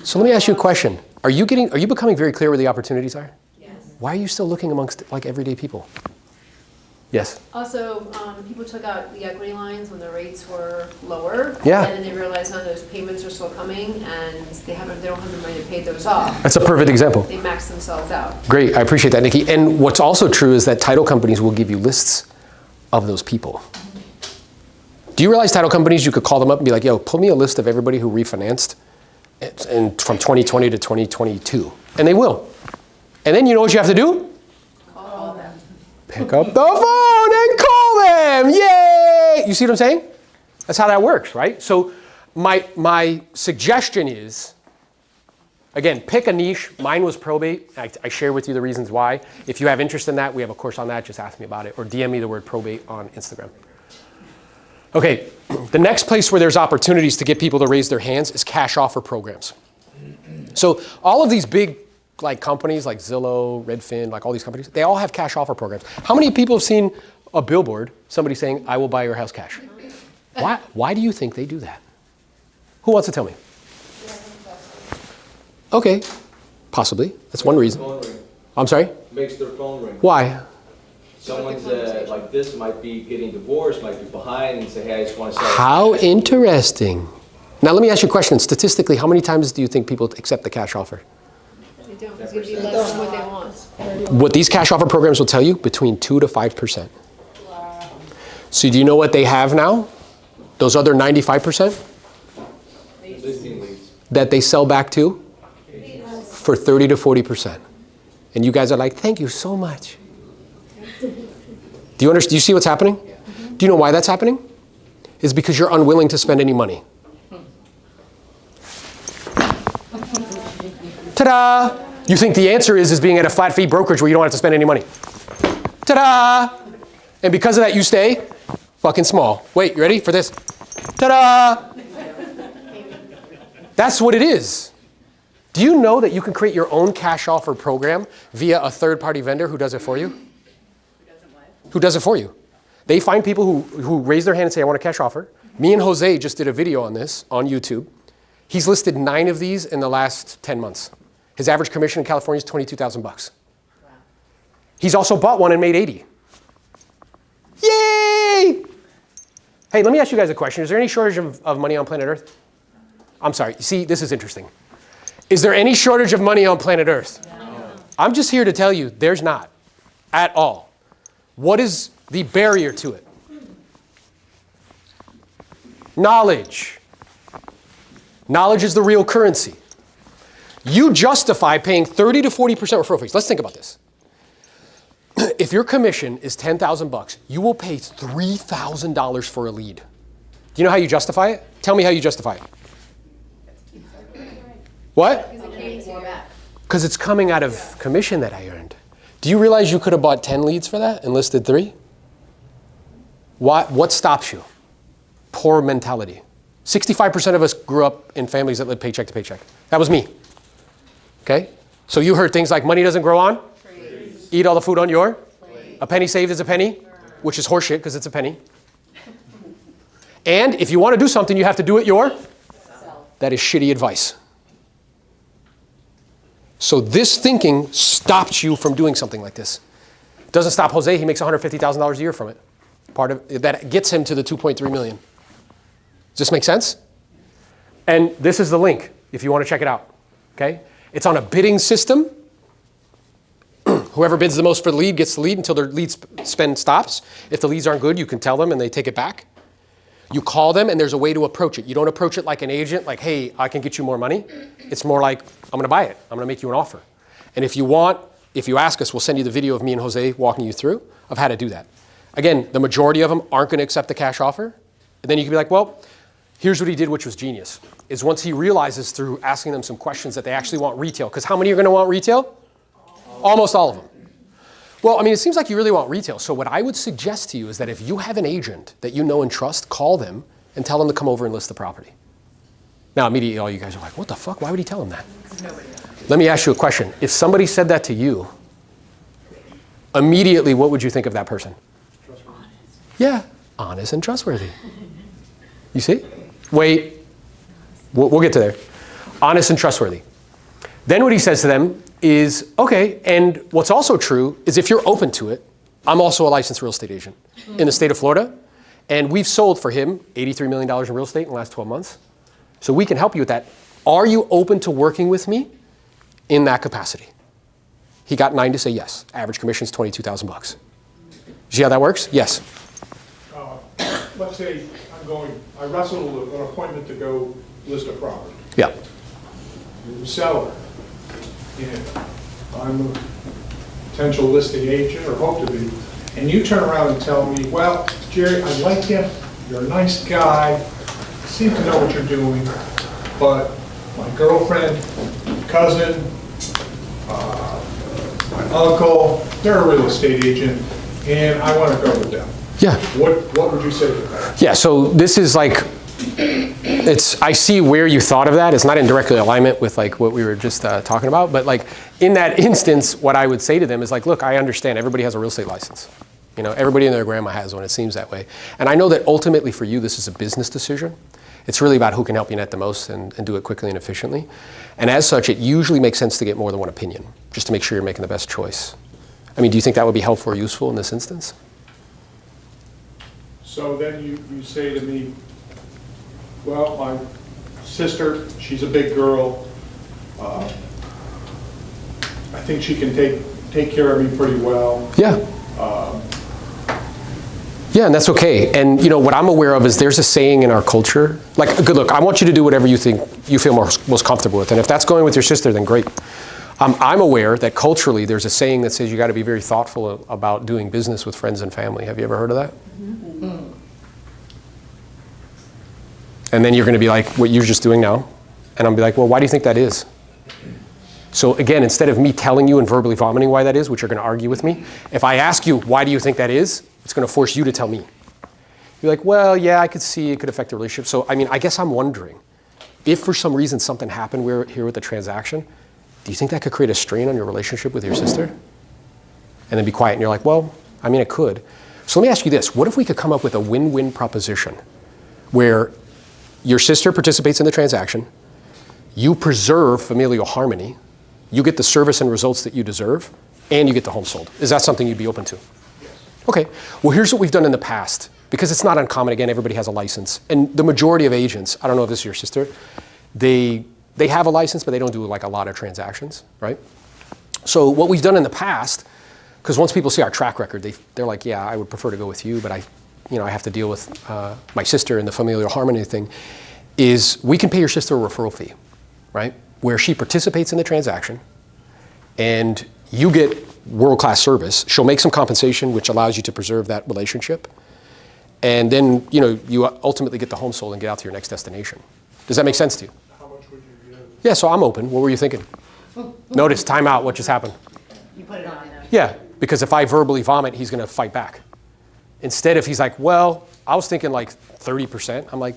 So let me ask you a question. Are you becoming very clear where the opportunities are? Yes. Why are you still looking amongst like everyday people? Yes. Also, people took out the equity lines when the rates were lower. Yeah. And then they realized now those payments are still coming and they don't have the money to pay those off. That's a perfect example. They max themselves out. Great, I appreciate that, Nikki. And what's also true is that title companies will give you lists of those people. Do you realize title companies, you could call them up and be like, yo, pull me a list of everybody who refinanced from 2020 to 2022. And they will. And then you know what you have to do? Call them. Pick up the phone and call them. Yay! You see what I'm saying? That's how that works, right? So my suggestion is, again, pick a niche. Mine was probate. I share with you the reasons why. If you have interest in that, we have a course on that. Just ask me about it or DM me the word probate on Instagram. Okay, the next place where there's opportunities to get people to raise their hands is cash offer programs. So all of these big like companies like Zillow, Redfin, like all these companies, they all have cash offer programs. How many people have seen a billboard, somebody saying, I will buy your house cash? Why do you think they do that? Who wants to tell me? Okay, possibly. That's one reason. I'm sorry? Makes their phone ring. Why? Someone's like this might be getting divorced, might be behind, and say, hey, I just want to sell. How interesting. Now let me ask you a question. Statistically, how many times do you think people accept the cash offer? They don't. It's going to be less than what they want. What these cash offer programs will tell you, between 2 to 5%. Wow. So do you know what they have now? Those other 95% Listing leads. that they sell back to? For 30 to 40%. And you guys are like, thank you so much. Do you understand? Do you see what's happening? Do you know why that's happening? It's because you're unwilling to spend any money. Ta-da! You think the answer is being at a flat fee brokerage where you don't have to spend any money. Ta-da! And because of that, you stay fucking small. Wait, you ready for this? Ta-da! That's what it is. Do you know that you can create your own cash offer program via a third-party vendor who does it for you? Who does it for you? They find people who raise their hand and say, I want a cash offer. Me and Jose just did a video on this on YouTube. He's listed 9 of these in the last 10 months. His average commission in California is $22,000 bucks. Wow. He's also bought one and made 80. Yay! Hey, let me ask you guys a question. Is there any shortage of money on planet Earth? I'm sorry. See, this is interesting. Is there any shortage of money on planet Earth? No. I'm just here to tell you there's not at all. What is the barrier to it? Knowledge. Knowledge is the real currency. You justify paying 30 to 40% referral fees. Let's think about this. If your commission is $10,000 bucks, you will pay $3,000 for a lead. Do you know how you justify it? Tell me how you justify it. What? Because it's coming out of commission that I earned. Do you realize you could have bought 10 leads for that and listed 3? What stops you? Poor mentality. 65% of us grew up in families that lived paycheck to paycheck. That was me. Okay? So you heard things like money doesn't grow on? Trees. Eat all the food on your? Plate. A penny saved is a penny, which is horseshit because it's a penny. And if you want to do something, you have to do it yourself. That is shitty advice. So this thinking stops you from doing something like this. Doesn't stop Jose. He makes $150,000 a year from it. Part of that gets him to the 2.3 million. Does this make sense? And this is the link if you want to check it out. Okay? It's on a bidding system. Whoever bids the most for the lead gets the lead until their lead spend stops. If the leads aren't good, you can tell them and they take it back. You call them and there's a way to approach it. You don't approach it like an agent, like, hey, I can get you more money. It's more like, I'm going to buy it. I'm going to make you an offer. And if you ask us, we'll send you the video of me and Jose walking you through of how to do that. Again, the majority of them aren't going to accept the cash offer. And then you can be like, well, here's what he did, which was genius, is once he realizes through asking them some questions that they actually want retail. Because how many are going to want retail? Almost all of them. Well, I mean, it seems like you really want retail. So what I would suggest to you is that if you have an agent that you know and trust, call them and tell them to come over and list the property. Now, immediately, all you guys are like, what the fuck? Why would he tell them that? Let me ask you a question. If somebody said that to you, immediately, what would you think of that person? Trustworthy. Yeah, honest and trustworthy. You see? Wait, we'll get to there. Honest and trustworthy. Then what he says to them is, okay, and what's also true is if you're open to it, I'm also a licensed real estate agent in the state of Florida, and we've sold for him $83 million in real estate in the last 12 months. So we can help you with that. Are you open to working with me in that capacity? He got 9 to say yes. Average commission is $22,000. See how that works? Yes. Let's say I wrestled with an appointment to go list a property. Yeah. You're the seller. And I'm a potential listing agent, or hope to be, and you turn around and tell me, well, Jerry, I like you, you're a nice guy, you seem to know what you're doing, but my girlfriend, cousin, my uncle, they're a real estate agent, and I want to go with them. Yeah. What would you say to that? Yeah, so this is like, I see where you thought of that. It's not in direct alignment with like what we were just talking about, but like in that instance, what I would say to them is like, look, I understand everybody has a real estate license. You know, everybody and their grandma has one, it seems that way. And I know that ultimately for you, this is a business decision. It's really about who can help you net the most and do it quickly and efficiently. And as such, it usually makes sense to get more than one opinion, just to make sure you're making the best choice. I mean, do you think that would be helpful or useful in this instance? So then you say to me, well, my sister, she's a big girl. I think she can take care of me pretty well. Yeah. Yeah, and that's okay. And you know what I'm aware of is there's a saying in our culture, like, good look, I want you to do whatever you think you feel most comfortable with. And if that's going with your sister, then great. I'm aware that culturally there's a saying that says you got to be very thoughtful about doing business with friends and family. Have you ever heard of that? Mm-hmm. And then you're going to be like, what you're just doing now. And I'll be like, well, why do you think that is? So again, instead of me telling you and verbally vomiting why that is, which you're going to argue with me, if I ask you, why do you think that is? It's going to force you to tell me. You're like, well, yeah, I could see it could affect the relationship. So, I mean, I guess I'm wondering, if for some reason something happened here with the transaction, do you think that could create a strain on your relationship with your sister? And then be quiet and you're like, well, I mean, it could. So let me ask you this. What if we could come up with a win-win proposition where your sister participates in the transaction, you preserve familial harmony, you get the service and results that you deserve, and you get the home sold. Is that something you'd be open to? Yes. Okay, well here's what we've done in the past. Because it's not uncommon, again, everybody has a license. And the majority of agents, I don't know if this is your sister, they have a license, but they don't do like a lot of transactions, right? So what we've done in the past, because once people see our track record, they're like, yeah, I would prefer to go with you, but I have to deal with my sister and the familial harmony thing, is we can pay your sister a referral fee, right? Where she participates in the transaction and you get world-class service. She'll make some compensation, which allows you to preserve that relationship. And then, you know, you ultimately get the home sold and get out to your next destination. Does that make sense to you? How much would you give? Yeah, so I'm open. What were you thinking? Notice, time out, what just happened? You put it on. Yeah, because if I verbally vomit, he's going to fight back. Instead, if he's like, well, I was thinking like 30%, I'm like,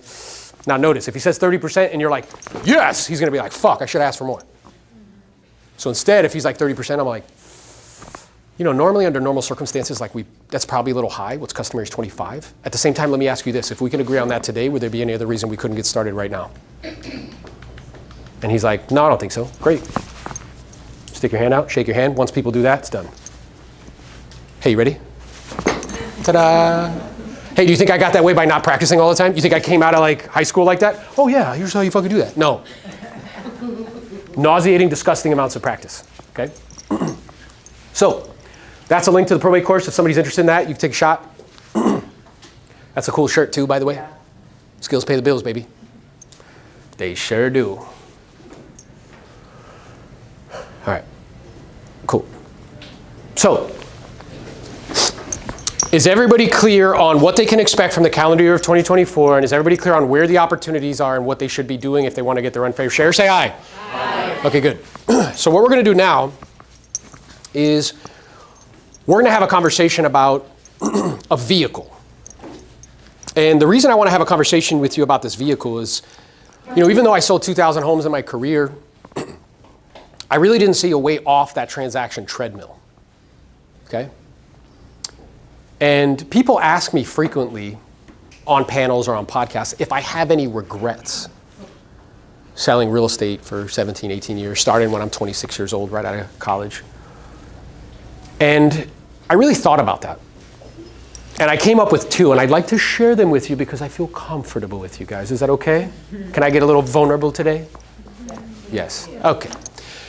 now notice, if he says 30% and you're like, yes, he's going to be like, fuck, I should ask for more. So instead, if he's like 30%, I'm like, you know, normally under normal circumstances, like that's probably a little high. What's customary is 25. At the same time, let me ask you this. If we can agree on that today, would there be any other reason we couldn't get started right now? And he's like, no, I don't think so. Great. Stick your hand out, shake your hand. Once people do that, it's done. Hey, you ready? Ta-da. Hey, do you think I got that way by not practicing all the time? You think I came out of like high school like that? Oh yeah, here's how you fucking do that. No. Nauseating, disgusting amounts of practice, okay? So, that's a link to the probate course. If somebody's interested in that, you can take a shot. That's a cool shirt too, by the way. Yeah. Skills pay the bills, baby. They sure do. All right, cool. So, is everybody clear on what they can expect from the calendar year of 2024? And is everybody clear on where the opportunities are and what they should be doing if they want to get their unfair share? Say aye. Aye. Okay, good. So what we're going to do now is we're going to have a conversation about a vehicle. And the reason I want to have a conversation with you about this vehicle is, you know, even though I sold 2,000 homes in my career, I really didn't see a way off that transaction treadmill, okay? And people ask me frequently on panels or on podcasts if I have any regrets selling real estate for 17, 18 years, starting when I'm 26 years old, right out of college. And I really thought about that. And I came up with two, and I'd like to share them with you because I feel comfortable with you guys. Is that okay? Can I get a little vulnerable today? Yes. Okay.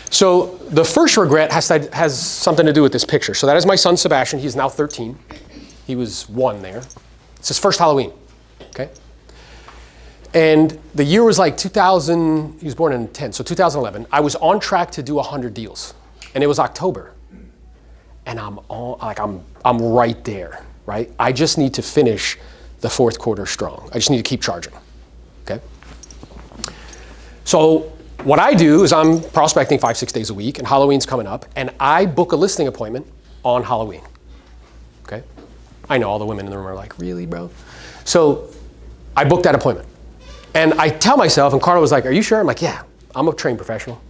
So the first regret has something to do with this picture. So that is my son, Sebastian. He's now 13. He was 1 there. It's his first Halloween, okay? And the year was like 2000, he was born in 10, so 2011. I was on track to do 100 deals, and it was October. And I'm right there, right? I just need to finish the fourth quarter strong. I just need to keep charging, okay? So what I do is I'm prospecting 5-6 days a week, and Halloween's coming up, and I book a listing appointment on Halloween, okay? I know all the women in the room are like, really, bro? So I booked that appointment. And I tell myself, and Carla was like, are you sure? I'm like, yeah, I'm a trained professional.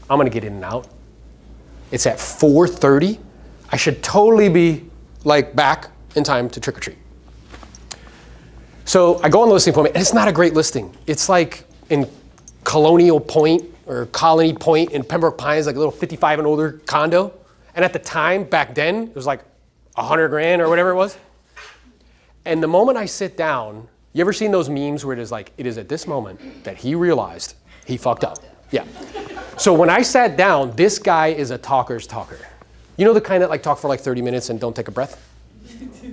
I'm gonna get in and out. It's at 4:30. I should totally be like back in time to trick or treat. So I go on the listing appointment, and it's not a great listing. It's like in Colonial Point or Colony Point in Pembroke Pines, like a little 55 and older condo. And at the time, back then, it was like 100 grand or whatever it was. And the moment I sit down, you ever seen those memes where it is like, it is at this moment that he realized he fucked up? Yeah. So when I sat down, this guy is a talker's talker. You know the kind that like talk for like 30 minutes and don't take a breath?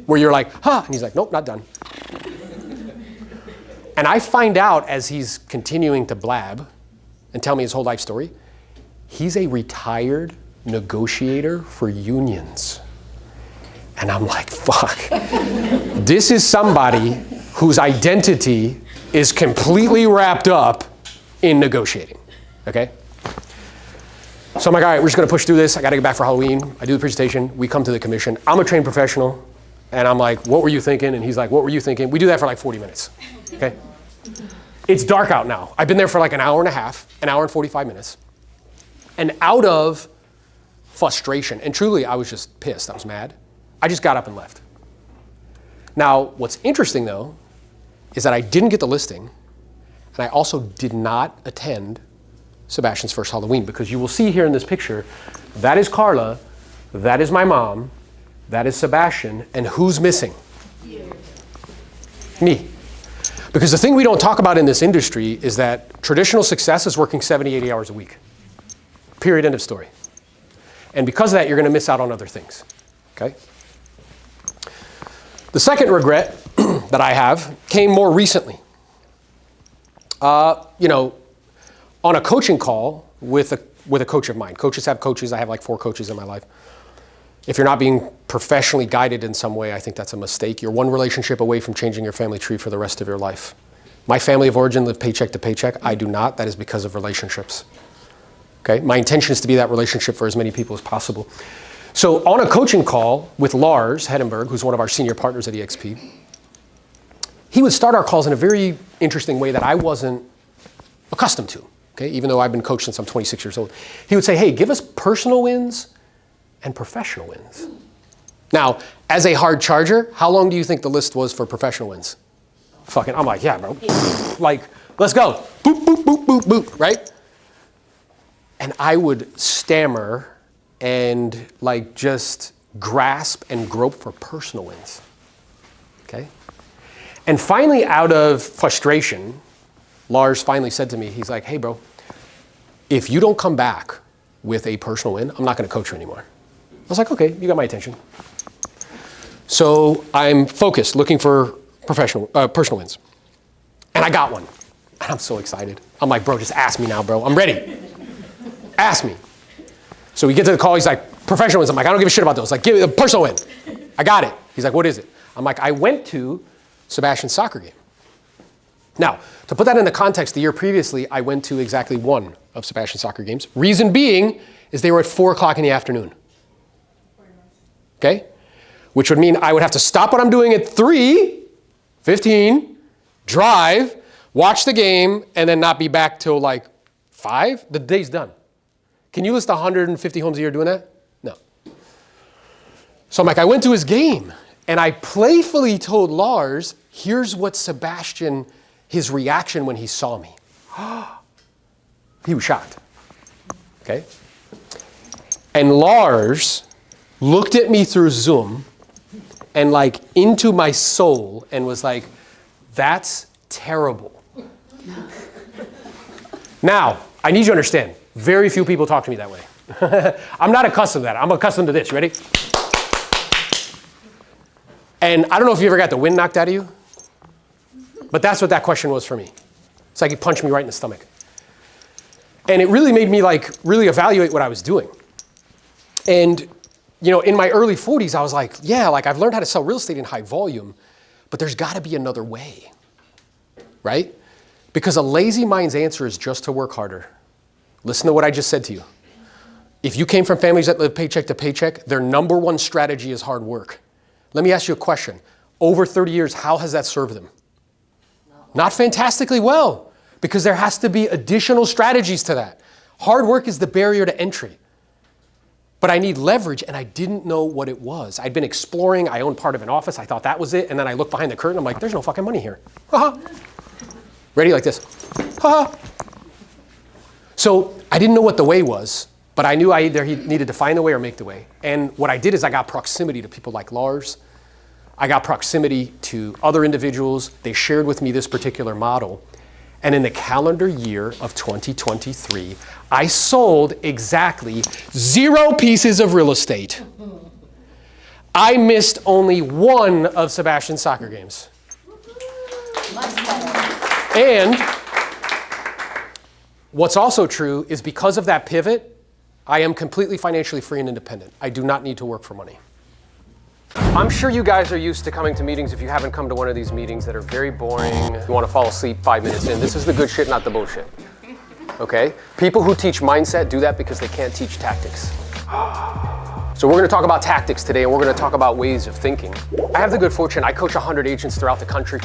Where you're like, huh, and he's like, nope, not done. And I find out as he's continuing to blab and tell me his whole life story, he's a retired negotiator for unions. And I'm like, fuck. This is somebody whose identity is completely wrapped up in negotiating, okay? So I'm like, all right, we're just gonna push through this. I gotta get back for Halloween. I do the presentation, we come to the commission. I'm a trained professional, and I'm like, what were you thinking? And he's like, what were you thinking? We do that for like 40 minutes, okay? It's dark out now. I've been there for like an hour and a half, an hour and 45 minutes. And out of frustration, and truly I was just pissed, I was mad, I just got up and left. Now, what's interesting though, is that I didn't get the listing, and I also did not attend Sebastian's first Halloween, because you will see here in this picture, that is Carla, that is my mom, that is Sebastian, and who's missing? You. Me. Because the thing we don't talk about in this industry is that traditional success is working 70, 80 hours a week. Period, end of story. And because of that, you're gonna miss out on other things, okay? The second regret that I have came more recently. You know, on a coaching call with a coach of mine. Coaches have coaches. I have like 4 coaches in my life. If you're not being professionally guided in some way, I think that's a mistake. You're one relationship away from changing your family tree for the rest of your life. My family of origin lived paycheck to paycheck. I do not. That is because of relationships. Okay? My intention is to be that relationship for as many people as possible. So on a coaching call with Lars Hedenberg, who's one of our senior partners at EXP, he would start our calls in a very interesting way that I wasn't accustomed to, okay? Even though I've been coached since I'm 26 years old. He would say, hey, give us personal wins and professional wins. Now, as a hard charger, how long do you think the list was for professional wins? I'm like, yeah, bro. Like, let's go. Boop, boop, boop, boop, boop, right? And I would stammer and like just grasp and grope for personal wins, okay? And finally, out of frustration, Lars finally said to me, he's like, hey, bro, if you don't come back with a personal win, I'm not going to coach you anymore. I was like, okay, you got my attention. So I'm focused, looking for personal wins. And I got one. And I'm so excited. I'm like, bro, just ask me now, bro. I'm ready. Ask me. So we get to the call. He's like, professional wins. I'm like, I don't give a shit about those. Like, give me a personal win. I got it. He's like, what is it? I'm like, I went to Sebastian's soccer game. Now, to put that in the context, the year previously, I went to exactly one of Sebastian's soccer games. Reason being is they were at 4 o'clock in the afternoon. Okay? Which would mean I would have to stop what I'm doing at 3:15, drive, watch the game, and then not be back till like 5. The day's done. Can you list 150 homes a year doing that? No. So I'm like, I went to his game, and I playfully told Lars, here's what Sebastian, his reaction when he saw me. He was shocked. Okay? And Lars looked at me through Zoom and like into my soul and was like, that's terrible. Now, I need you to understand, very few people talk to me that way. I'm not accustomed to that. I'm accustomed to this. Ready? And I don't know if you ever got the wind knocked out of you, but that's what that question was for me. It's like he punched me right in the stomach. And it really made me like really evaluate what I was doing. And you know, in my early 40s, I was like, yeah, like I've learned how to sell real estate in high volume, but there's got to be another way, right? Because a lazy mind's answer is just to work harder. Listen to what I just said to you. If you came from families that live paycheck to paycheck, their number one strategy is hard work. Let me ask you a question. Over 30 years, how has that served them? Not fantastically well, because there has to be additional strategies to that. Hard work is the barrier to entry. But I need leverage, and I didn't know what it was. I'd been exploring. I owned part of an office. I thought that was it. And then I looked behind the curtain. I'm like, there's no fucking money here. Ha-ha. Ready? Like this. Ha-ha. So I didn't know what the way was, but I knew I either needed to find the way or make the way. And what I did is I got proximity to people like Lars. I got proximity to other individuals. They shared with me this particular model. And in the calendar year of 2023, I sold exactly 0 pieces of real estate. I missed only 1 of Sebastian's soccer games. And what's also true is because of that pivot, I am completely financially free and independent. I do not need to work for money. I'm sure you guys are used to coming to meetings if you haven't come to one of these meetings that are very boring. You want to fall asleep 5 minutes in. This is the good shit, not the bullshit. Okay? People who teach mindset do that because they can't teach tactics. So we're going to talk about tactics today, and we're going to talk about ways of thinking. I have the good fortune, I coach 100 agents throughout the country.